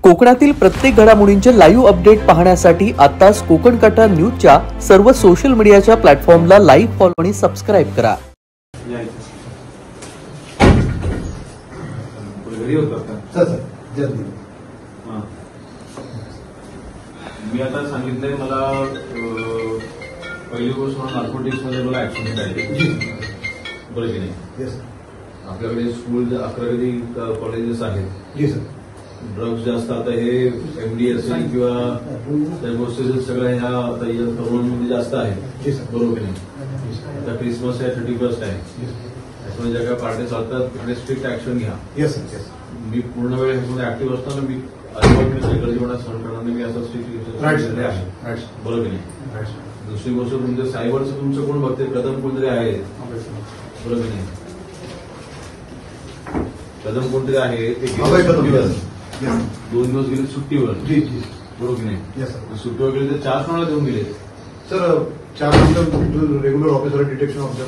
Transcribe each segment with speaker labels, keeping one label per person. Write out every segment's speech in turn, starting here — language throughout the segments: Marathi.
Speaker 1: कोकणातील प्रत्येक घडामोडींचे लाईव्ह अपडेट पाहण्यासाठी आताच कोकण कटा न्यूजच्या सर्व सोशल मीडियाच्या प्लॅटफॉर्मला लाईक, फॉलो आणि सबस्क्राईब करा.
Speaker 2: मी आता सांगितलंय मला पहिली गोष्ट म्हणून नार्कोटिक्स मध्ये मला ऍक्सिडेंट आहे बरं की नाही. आपल्याकडे स्कूल 11वी कॉलेजेस आहेत. ड्रग्स जास्त आता हे एमडी असेल किंवा त्या गोष्टी सगळ्या ह्या आता तरुणांमध्ये जास्त आहे बरोबर की नाही. आता क्रिसमस आहे, 31 आहे, त्याच्यामुळे ज्या काही पार्ट्या चालतात तिकडे स्ट्रिक्ट ऍक्शन घ्या. मी पूर्ण वेळ ह्याच्यामध्ये ऍक्टिव्ह असताना मी अजिबात गरजेपणा सहन करणार नाही. मी असं स्ट्रिक्ट आहे बरोबर की नाही. दुसरी गोष्ट तुमचं सायबरचं तुमचं कोण बघते, कदम कोणतरी आहे बरोबर की नाही. कदम कोणतरी आहे ते 2 दिवस गेले सुट्टीवर बरोबर की नाही. सुट्टीवर गेले तर 4 कोणाला देऊन गेले
Speaker 3: sir. 4 regular officer, detection officer,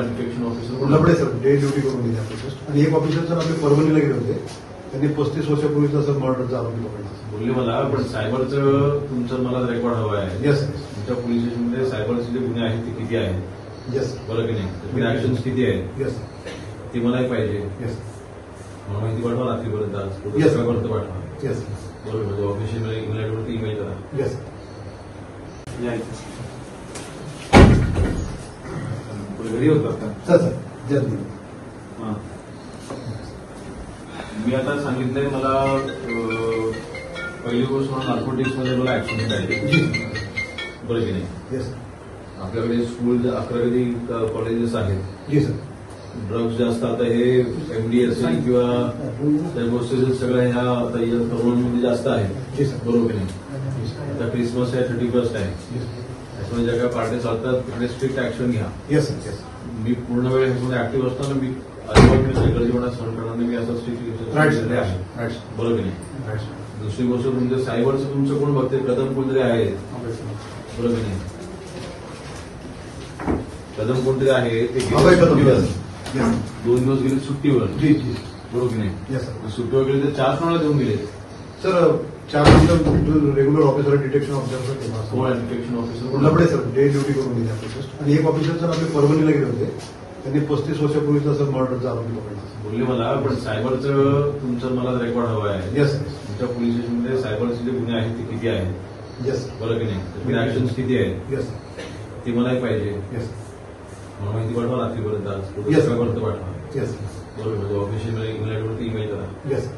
Speaker 2: detection officer
Speaker 3: Labde sir day duty करून दिली आपले. आणि एक ऑफिसर सर आपले परभणीला गेले होते, त्यांनी 35 वर्षापूर्वीचा सर मर्डरचा आरोपी पकडला
Speaker 2: बोलले मला. पण सायबरचं तुमचं मला रेकॉर्ड हवं आहे.
Speaker 3: येस.
Speaker 2: तुमच्या पोलीस स्टेशनमध्ये सायबरचे जे गुन्हे आहेत ते किती आहेत
Speaker 3: येस
Speaker 2: बरं की नाही. ऍक्शन्स किती आहेत
Speaker 3: येस
Speaker 2: ते मलाही पाहिजे.
Speaker 3: येस
Speaker 2: मला माहिती पाठवा रात्रीपर्यंत, आज सकाळपर्यंत पाठवा.
Speaker 3: येस
Speaker 2: बरोबर. म्हणजे ऑफिशियल ईमेलवरती ईमेल करा.
Speaker 3: येस
Speaker 2: घरी होतात का
Speaker 3: सर. जल्दी.
Speaker 2: मी आता सांगितलंय मला पहिली गोष्ट म्हणून नार्कोटिक्स मध्ये मला ऍक्सिडेंट आहे बरं की नाही.
Speaker 3: येस.
Speaker 2: आपल्याकडे स्कूल 11वी कॉलेजेस आहेत. ड्रग्स जास्त आता हे एमडी असेल किंवा त्या गोष्टी सगळ्या ह्या आता तरुणांमध्ये जास्त आहे बरोबर की नाही. आता क्रिसमस आहे, 31 आहे, त्याच्यामुळे ज्या काही पार्ट्या चालतात तिकडे स्ट्रिक्ट ऍक्शन घ्या.
Speaker 3: येस.
Speaker 2: मी पूर्ण वेळ ह्याच्यामध्ये ऍक्टिव्ह असताना मी अजिबात गरजेपणा सहन करणार नाही. मी असं स्ट्रिक्ट आहे बरोबर की नाही. दुसरी गोष्ट तुमचं सायबरचं तुमचं कोण बघते, कदम कोणतरी आहे बरोबर की नाही. कदम कोणतरी आहे ते 2 दिवस गेले सुट्टीवर बरोबर की नाही. सुट्टीवर गेले तर 4 कोणाला देऊन गेले
Speaker 3: sir. 4 regular officer, detection officer,
Speaker 2: detection officer
Speaker 3: Labde sir day duty करून दिली आपले. आणि एक ऑफिसर सर आपले परभणीला गेले होते, त्यांनी 35 वर्षापूर्वीचा सर मर्डरचा आरोपी पकडला
Speaker 2: बोलले मला. पण सायबरचं तुमचं मला रेकॉर्ड हवं आहे.
Speaker 3: येस.
Speaker 2: तुमच्या पोलीस स्टेशनमध्ये सायबरचे जे गुन्हे आहेत ते किती आहेत
Speaker 3: येस
Speaker 2: बरं की नाही. ऍक्शन्स किती आहेत
Speaker 3: येस
Speaker 2: ते मलाही पाहिजे.
Speaker 3: येस
Speaker 2: मला माहिती पाठवा रात्रीपर्यंत, आज सकाळपर्यंत पाठवा.
Speaker 3: येस
Speaker 2: बरोबर. म्हणजे ऑफिशियल ईमेलवरती ईमेल करा.
Speaker 3: येस